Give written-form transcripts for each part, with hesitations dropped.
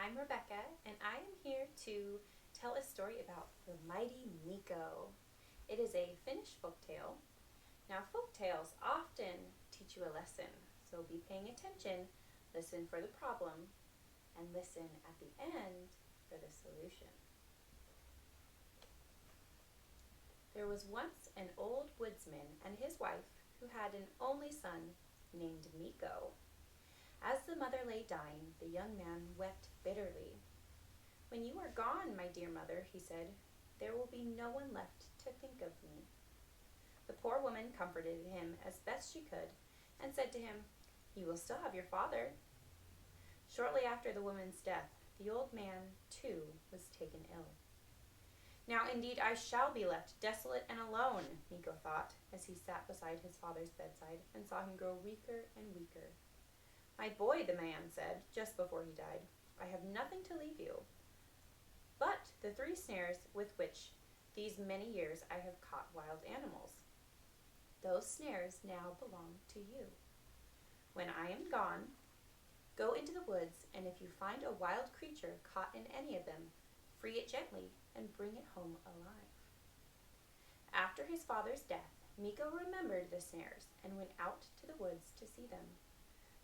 I'm Rebecca, and I am here to tell a story about the Mighty Mikko. It is a Finnish folktale. Now, folktales often teach you a lesson, so be paying attention, listen for the problem, and listen at the end for the solution. There was once an old woodsman and his wife who had an only son named Mikko. As the mother lay dying, the young man wept bitterly. "When you are gone, my dear mother," he said, "there will be no one left to think of me." The poor woman comforted him as best she could and said to him, "You will still have your father." Shortly after the woman's death, the old man, too, was taken ill. "Now indeed I shall be left desolate and alone," Mikko thought, as he sat beside his father's bedside and saw him grow weaker and weaker. "My boy," the man said, just before he died, "I have nothing to leave you but the 3 snares with which these many years I have caught wild animals. Those snares now belong to you. When I am gone, go into the woods, and if you find a wild creature caught in any of them, free it gently and bring it home alive." After his father's death, Mikko remembered the snares and went out to the woods to see them.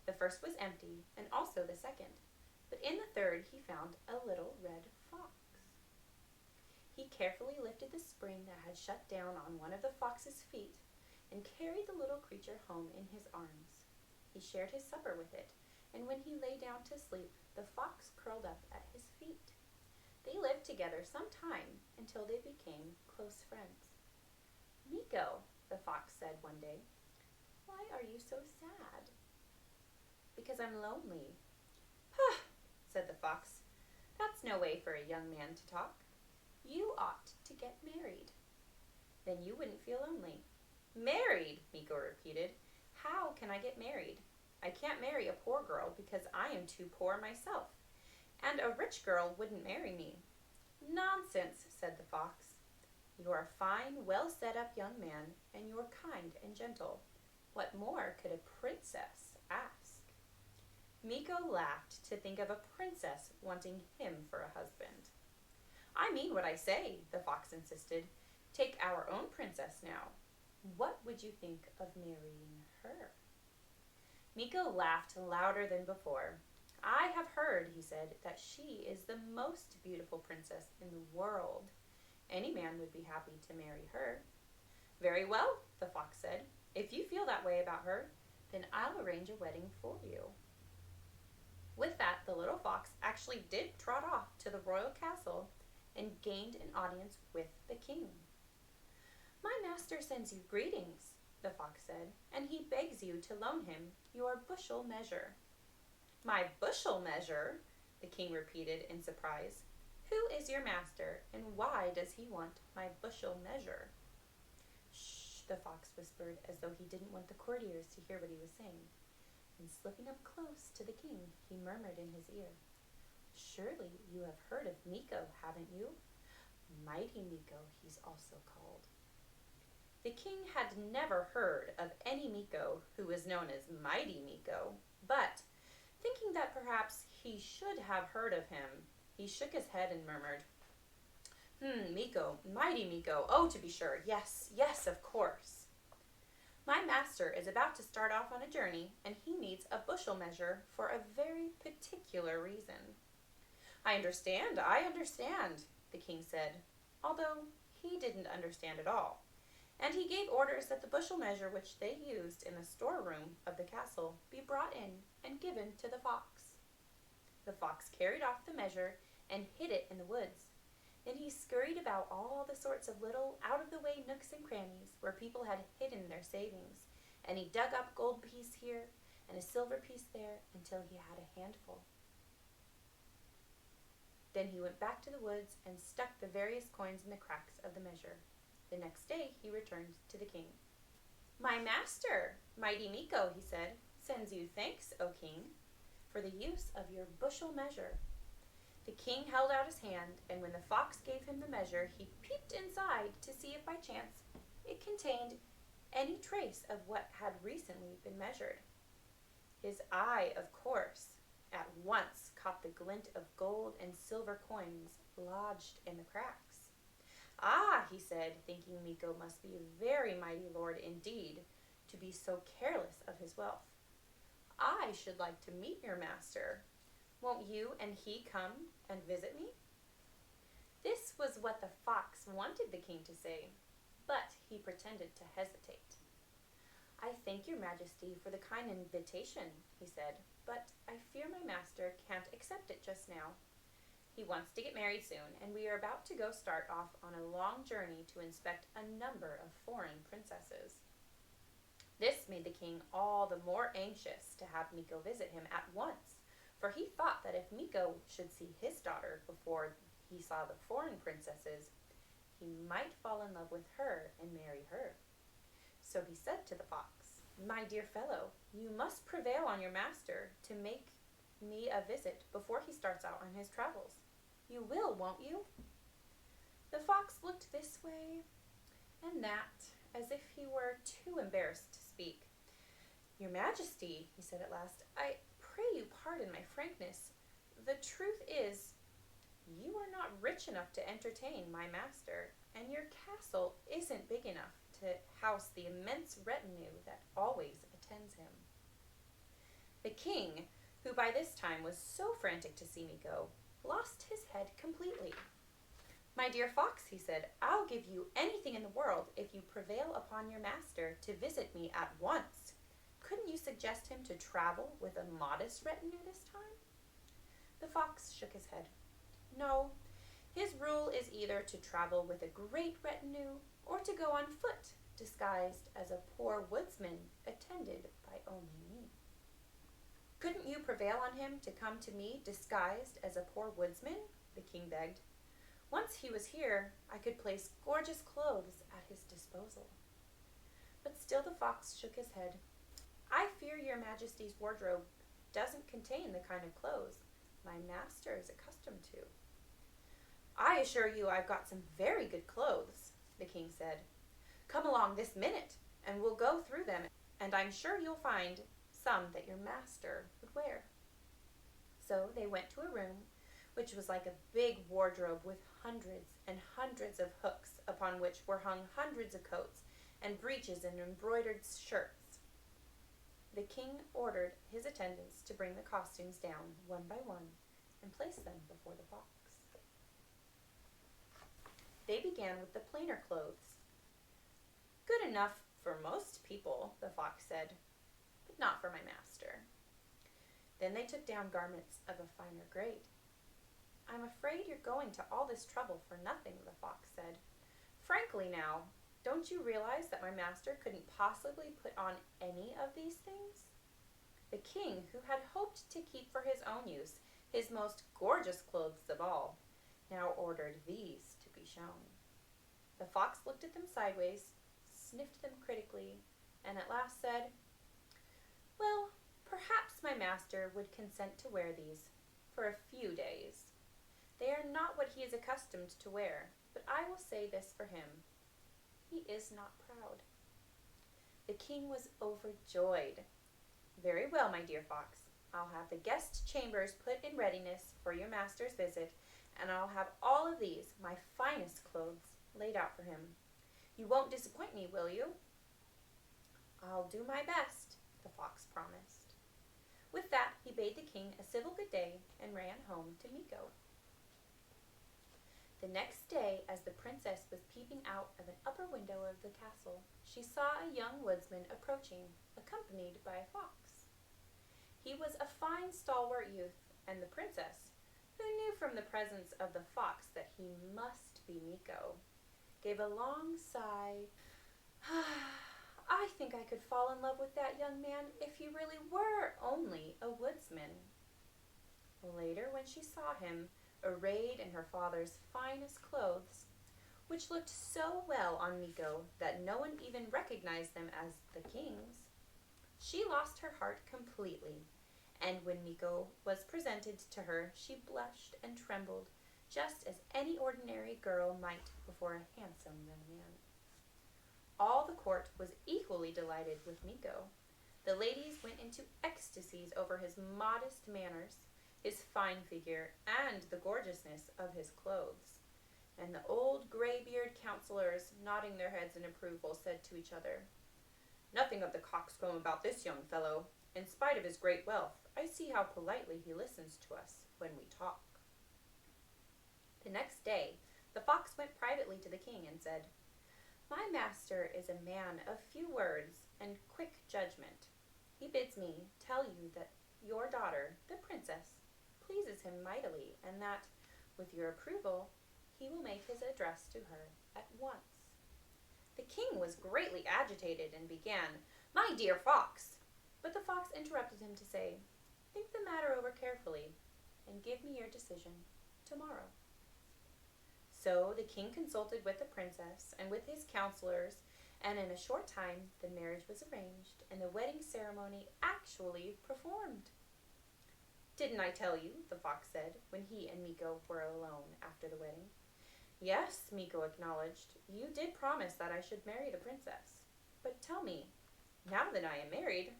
The first was empty, and also the second, but in the third he found a little red fox. He carefully lifted the spring that had shut down on one of the fox's feet and carried the little creature home in his arms. He shared his supper with it, and when he lay down to sleep, the fox curled up at his feet. They lived together some time until they became close friends. "Mikko," the fox said one day, "why are you so sad?" "Because I'm lonely." "Pah," said the fox, "that's no way for a young man to talk. You ought to get married. Then you wouldn't feel lonely." "Married," Mikko repeated. "How can I get married? I can't marry a poor girl because I am too poor myself, and a rich girl wouldn't marry me." "Nonsense," said the fox. "You are a fine, well-set-up young man, and you are kind and gentle. What more could a princess ask?" Mikko laughed to think of a princess wanting him for a husband. "I mean what I say," the fox insisted. "Take our own princess now. What would you think of marrying her?" Mikko laughed louder than before. "I have heard," he said, "that she is the most beautiful princess in the world. Any man would be happy to marry her." "Very well," the fox said. "If you feel that way about her, then I'll arrange a wedding for you." With that, the little fox actually did trot off to the royal castle and gained an audience with the king. "My master sends you greetings," the fox said, "and he begs you to loan him your bushel measure." "My bushel measure?" the king repeated in surprise. "Who is your master, and why does he want my bushel measure?" "Shh," the fox whispered, as though he didn't want the courtiers to hear what he was saying. And slipping up close to the king, he murmured in his ear, "Surely you have heard of Mikko, haven't you? Mighty Mikko, he's also called." The king had never heard of any Mikko who was known as Mighty Mikko, but, thinking that perhaps he should have heard of him, he shook his head and murmured, Mikko, Mighty Mikko, oh, to be sure, yes, yes, of course. My master is about to start off on a journey, and he needs a bushel measure for a very particular reason." I understand, the king said, although he didn't understand at all. And he gave orders that the bushel measure which they used in the storeroom of the castle be brought in and given to the fox. The fox carried off the measure and hid it in the woods. Then he scurried about all the sorts of little out-of-the-way nooks and crannies where people had hidden their savings, and he dug up gold piece here and a silver piece there until he had a handful. Then he went back to the woods and stuck the various coins in the cracks of the measure. The next day he returned to the king. "My master, Mighty Mikko," he said, "sends you thanks, O king, for the use of your bushel measure." The king held out his hand, and when the fox gave him the measure, he peeped inside to see if by chance it contained any trace of what had recently been measured. His eye, of course, at once caught the glint of gold and silver coins lodged in the cracks. "Ah," he said, thinking Mikko must be a very mighty lord indeed, to be so careless of his wealth. "I should like to meet your master. Won't you and he come and visit me?" This was what the fox wanted the king to say, but he pretended to hesitate. "I thank your majesty for the kind invitation," he said, "but I fear my master can't accept it just now. He wants to get married soon, and we are about to start off on a long journey to inspect a number of foreign princesses." This made the king all the more anxious to have Mikko visit him at once, for he thought that if Mikko should see his daughter before he saw the foreign princesses, he might fall in love with her and marry her. So he said to the fox, "My dear fellow, you must prevail on your master to make me a visit before he starts out on his travels. You will, won't you?" The fox looked this way and that, as if he were too embarrassed to speak. "Your majesty," he said at last, "I pray you pardon my frankness. The truth is, you are not rich enough to entertain my master, and your castle isn't big enough to house the immense retinue that always attends him." The king, who by this time was so frantic to see Mikko, lost his head completely. "My dear fox," he said, "I'll give you anything in the world if you prevail upon your master to visit me at once. Couldn't you suggest him to travel with a modest retinue this time?" The fox shook his head. "No, his rule is either to travel with a great retinue or to go on foot, disguised as a poor woodsman attended by only me." "Couldn't you prevail on him to come to me disguised as a poor woodsman?" the king begged. "Once he was here, I could place gorgeous clothes at his disposal." But still the fox shook his head. "I fear your majesty's wardrobe doesn't contain the kind of clothes my master is accustomed to." "I assure you I've got some very good clothes," the king said. "Come along this minute, and we'll go through them, and I'm sure you'll find some that your master would wear." So they went to a room which was like a big wardrobe with hundreds and hundreds of hooks upon which were hung hundreds of coats and breeches and embroidered shirts. The king ordered his attendants to bring the costumes down one by one and place them before the fox. They began with the plainer clothes. "Good enough for most people," the fox said, "but not for my master." Then they took down garments of a finer grade. "I'm afraid you're going to all this trouble for nothing," the fox said. "Frankly now, don't you realize that my master couldn't possibly put on any of these things?" The king, who had hoped to keep for his own use his most gorgeous clothes of all, now ordered these to be shown. The fox looked at them sideways, sniffed them critically, and at last said, "Well, perhaps my master would consent to wear these for a few days. They are not what he is accustomed to wear, but I will say this for him: he is not proud." The king was overjoyed. "Very well, my dear fox. I'll have the guest chambers put in readiness for your master's visit, and I'll have all of these, my finest clothes, laid out for him. You won't disappoint me, will you?" "I'll do my best," the fox promised. With that, he bade the king a civil good day and ran home to Mikko. The next day, as the princess was peeping out of an upper window of the castle, she saw a young woodsman approaching, accompanied by a fox. He was a fine, stalwart youth, and the princess, who knew from the presence of the fox that he must be Mikko, gave a long sigh. "I think I could fall in love with that young man if he really were only a woodsman." Later, when she saw him arrayed in her father's finest clothes, which looked so well on Mikko that no one even recognized them as the king's, she lost her heart completely, and when Mikko was presented to her, she blushed and trembled just as any ordinary girl might before a handsome young man. All the court was equally delighted with Mikko. The ladies went into ecstasies over his modest manners, his fine figure, and the gorgeousness of his clothes. And the old grey-beard counselors, nodding their heads in approval, said to each other, "Nothing of the coxcomb about this young fellow. In spite of his great wealth, I see how politely he listens to us when we talk." The next day, the fox went privately to the king and said, "My master is a man of few words and quick judgment. He bids me tell you that your daughter, the princess, pleases him mightily, and that, with your approval, he will make his address to her at once." The king was greatly agitated and began, "My dear fox," but the fox interrupted him to say, "Think the matter over carefully, and give me your decision tomorrow." So the king consulted with the princess and with his counselors, and in a short time the marriage was arranged and the wedding ceremony actually performed. "Didn't I tell you?" the fox said, when he and Mikko were alone after the wedding. "Yes," Mikko acknowledged, "you did promise that I should marry the princess. But tell me, now that I am married,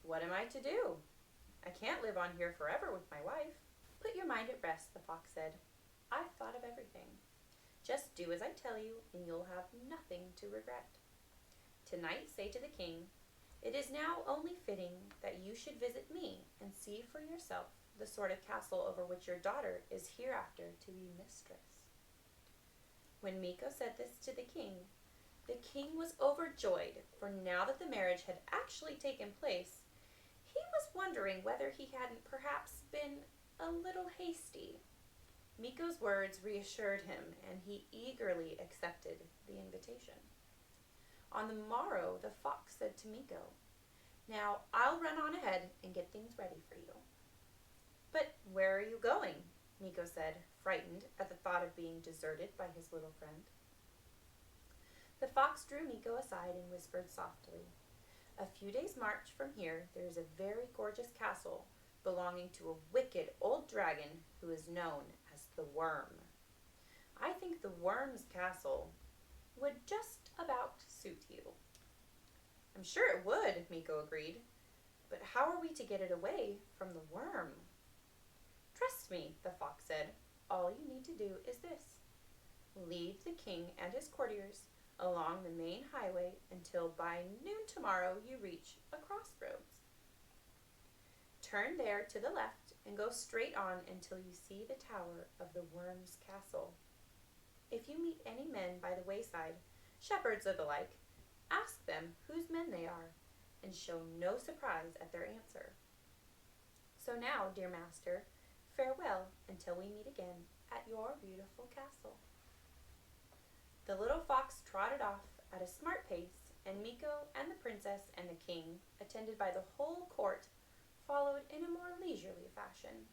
what am I to do? I can't live on here forever with my wife." "Put your mind at rest," the fox said. "I've thought of everything. Just do as I tell you, and you'll have nothing to regret. Tonight say to the king, 'It is now only fitting that you should visit me and see for yourself the sort of castle over which your daughter is hereafter to be mistress.'" When Mikko said this to the king was overjoyed, for now that the marriage had actually taken place, he was wondering whether he hadn't perhaps been a little hasty. Mikko's words reassured him, and he eagerly accepted the invitation. On the morrow, the fox said to Mikko, "Now I'll run on ahead and get things ready for you." "But where are you going?" Mikko said, frightened at the thought of being deserted by his little friend. The fox drew Mikko aside and whispered softly, "A few days' march from here there is a very gorgeous castle belonging to a wicked old dragon who is known as the Worm. I think the Worm's castle would just about suit you." "I'm sure it would," Mikko agreed. "But how are we to get it away from the Worm?" "Trust me," the fox said. "All you need to do is this. Lead the king and his courtiers along the main highway until by noon tomorrow you reach a crossroads. Turn there to the left and go straight on until you see the tower of the Worm's castle. If you meet any men by the wayside, shepherds or the like, ask them whose men they are, and show no surprise at their answer. So now, dear master, farewell until we meet again at your beautiful castle." The little fox trotted off at a smart pace, and Mikko and the princess and the king, attended by the whole court, followed in a more leisurely fashion.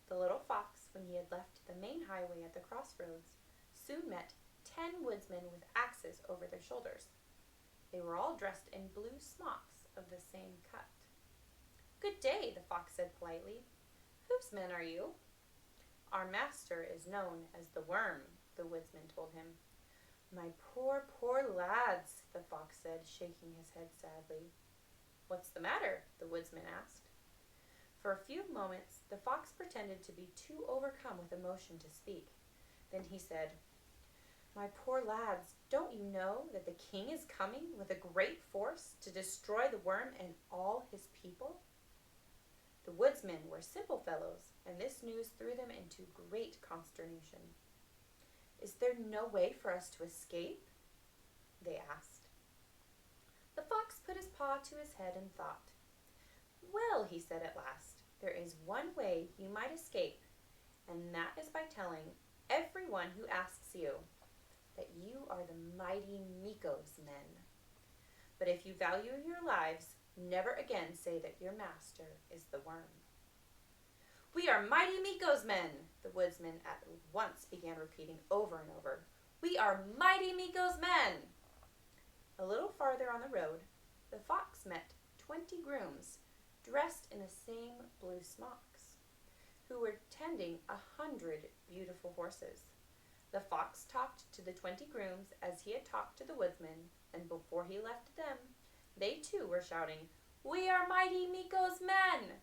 The little fox, when he had left the main highway at the crossroads, soon met 10 woodsmen with axes over their shoulders. They were all dressed in blue smocks of the same cut. "Good day," the fox said politely. "Whose men are you?" "Our master is known as the Worm," the woodsman told him. "My poor, poor lads," the fox said, shaking his head sadly. "What's the matter?" the woodsman asked. For a few moments the fox pretended to be too overcome with emotion to speak. Then he said, "My poor lads, don't you know that the king is coming with a great force to destroy the Worm and all his people?" The woodsmen were simple fellows, and this news threw them into great consternation. "Is there no way for us to escape?" they asked. The fox put his paw to his head and thought. "Well," he said at last, "there is one way you might escape, and that is by telling everyone who asks you that you are the Mighty Mikko's men. But if you value your lives, never again say that your master is the Worm." "We are Mighty Mikko's men," the woodsman at once began repeating over and over. "We are Mighty Mikko's men." A little farther on the road, the fox met 20 grooms, dressed in the same blue smocks, who were tending 100 beautiful horses. The fox talked to the 20 grooms as he had talked to the woodsman, and before he left them, they too were shouting, "We are Mighty Mikko's men!"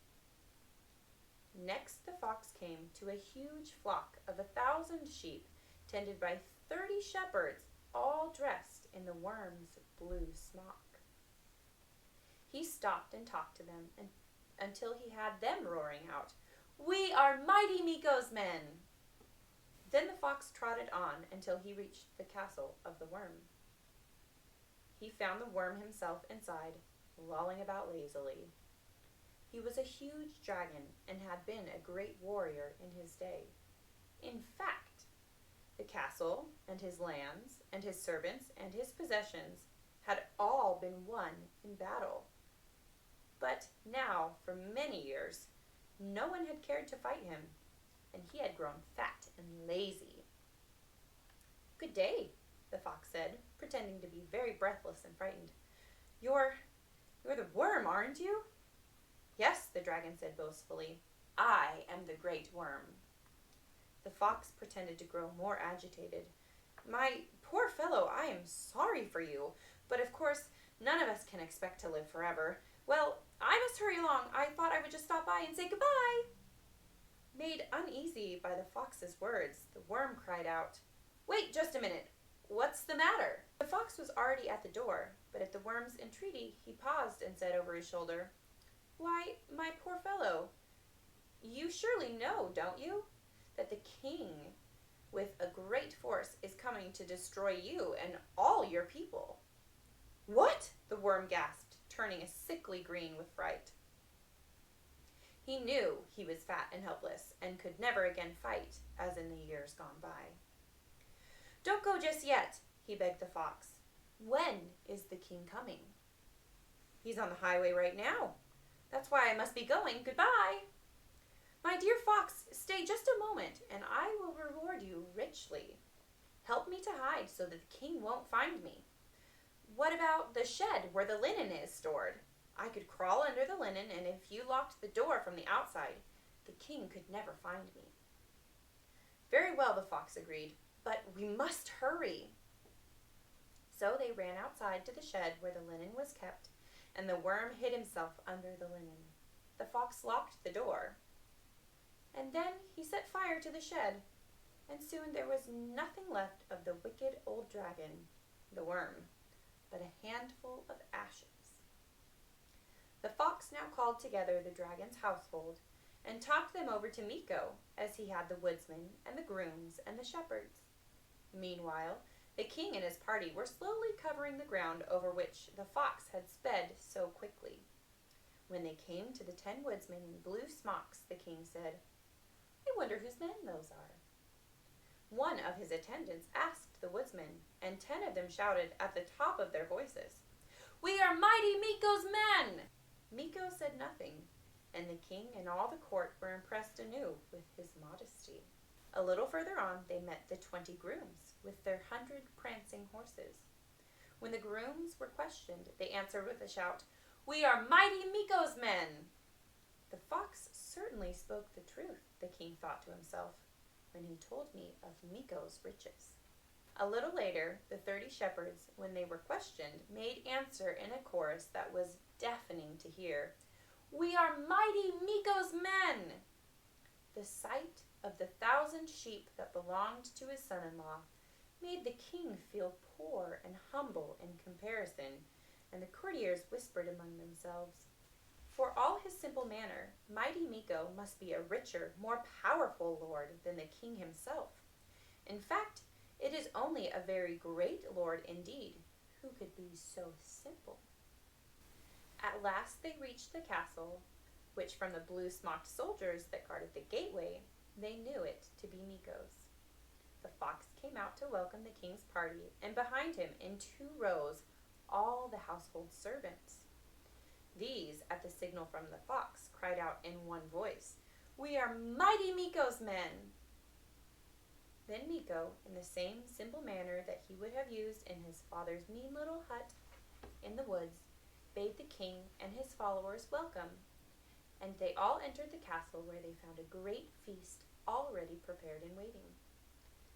Next the fox came to a huge flock of 1,000 sheep tended by 30 shepherds, all dressed in the worm's blue smock. He stopped and talked to them until he had them roaring out, "We are Mighty Mikko's men!" Then the fox trotted on until he reached the castle of the worm. He found the worm himself inside, lolling about lazily. He was a huge dragon and had been a great warrior in his day. In fact, the castle and his lands and his servants and his possessions had all been won in battle. But now, for many years, no one had cared to fight him, and he had grown fat and lazy. "Good day," the fox said, pretending to be very breathless and frightened. You're the worm, aren't you?" "Yes," the dragon said boastfully. "I am the great worm." The fox pretended to grow more agitated. "My poor fellow, I am sorry for you, but of course none of us can expect to live forever. Well, I must hurry along. I thought I would just stop by and say goodbye." Made uneasy by the fox's words, the worm cried out, "Wait just a minute. What's the matter?" The fox was already at the door, but at the worm's entreaty, he paused and said over his shoulder, "Why, my poor fellow, you surely know, don't you, that the king with a great force is coming to destroy you and all your people." "What?" the worm gasped, turning a sickly green with fright. He knew he was fat and helpless and could never again fight as in the years gone by. "Don't go just yet," he begged the fox. "When is the king coming?" "He's on the highway right now. That's why I must be going. Goodbye." "My dear fox, stay just a moment, and I will reward you richly. Help me to hide so that the king won't find me. What about the shed where the linen is stored? I could crawl under the linen, and if you locked the door from the outside, the king could never find me." "Very well," the fox agreed, "but we must hurry." So they ran outside to the shed where the linen was kept, and the worm hid himself under the linen. The fox locked the door, and then he set fire to the shed, and soon there was nothing left of the wicked old dragon, the worm, but a handful of ashes. The fox now called together the dragon's household and talked them over to Mikko, as he had the woodsmen and the grooms and the shepherds. Meanwhile, the king and his party were slowly covering the ground over which the fox had sped so quickly. When they came to the 10 woodsmen in blue smocks, the king said, "I wonder whose men those are." One of his attendants asked the woodsmen, and 10 of them shouted at the top of their voices, "We are Mighty Mikko's men!" Mikko said nothing, and the king and all the court were impressed anew with his modesty. A little further on they met the 20 grooms with their 100 prancing horses. When the grooms were questioned, they answered with a shout, "We are Mighty Mikko's men!" The fox certainly spoke the truth, the king thought to himself, when he told me of Mikko's riches. A little later, the 30 shepherds, when they were questioned, made answer in a chorus that was deafening to hear, "We are Mighty Mikko's men!" The sight of the 1,000 sheep that belonged to his son-in-law made the king feel poor and humble in comparison, and the courtiers whispered among themselves, "For all his simple manner, Mighty Mikko must be a richer, more powerful lord than the king himself. In fact, it is only a very great lord indeed who could be so simple." At last they reached the castle, which from the blue-smocked soldiers that guarded the gateway, they knew it to be Mikko's. The fox came out to welcome the king's party, and behind him, in 2 rows, all the household servants. These, at the signal from the fox, cried out in one voice, "We are Mighty Mikko's men!" Then Mikko, in the same simple manner that he would have used in his father's mean little hut in the woods, bade the king and his followers welcome, and they all entered the castle, where they found a great feast already prepared and waiting.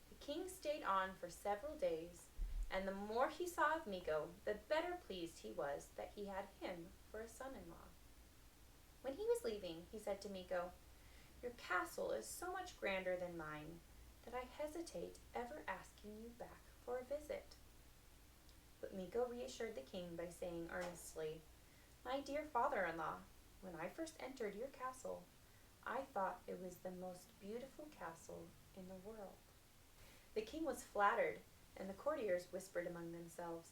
The king stayed on for several days, and the more he saw of Mikko, the better pleased he was that he had him for a son-in-law. When he was leaving, he said to Mikko, Your castle is so much grander than mine that I hesitate ever asking you back for a visit." But Mikko reassured the king by saying earnestly, "My dear father-in-law, when I first entered your castle, I thought it was the most beautiful castle in the world." The king was flattered, and the courtiers whispered among themselves,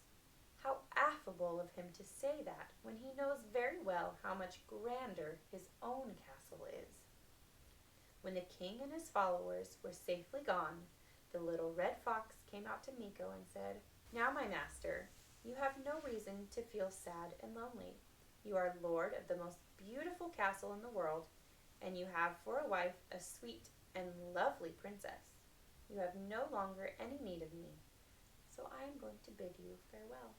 "How affable of him to say that when he knows very well how much grander his own castle is." When the king and his followers were safely gone, the little red fox came out to Mikko and said, "Now, my master, you have no reason to feel sad and lonely. You are lord of the most beautiful castle in the world, and you have for a wife a sweet and lovely princess. You have no longer any need of me, so I am going to bid you farewell."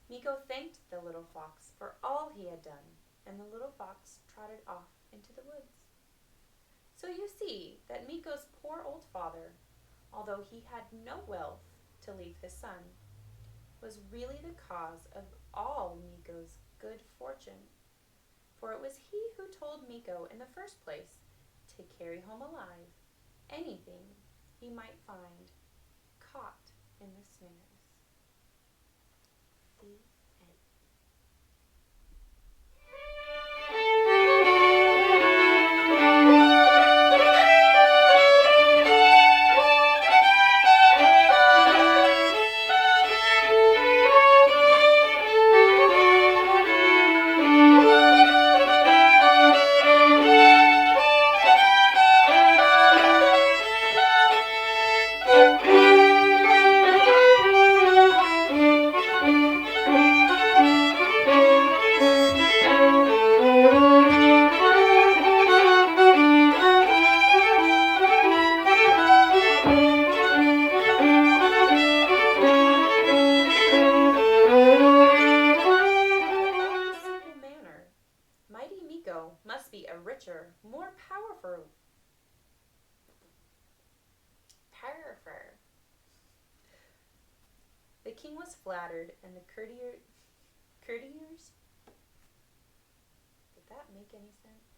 Mikko thanked the little fox for all he had done, and the little fox trotted off into the woods. So you see that Mikko's poor old father, although he had no wealth to leave his son, was really the cause of all Mikko's good fortune. For it was he who told Mikko in the first place to carry home alive anything he might find caught in the snares. The end. Mighty Mikko must be a richer, more powerful. The king was flattered, and the courtiers. Did that make any sense?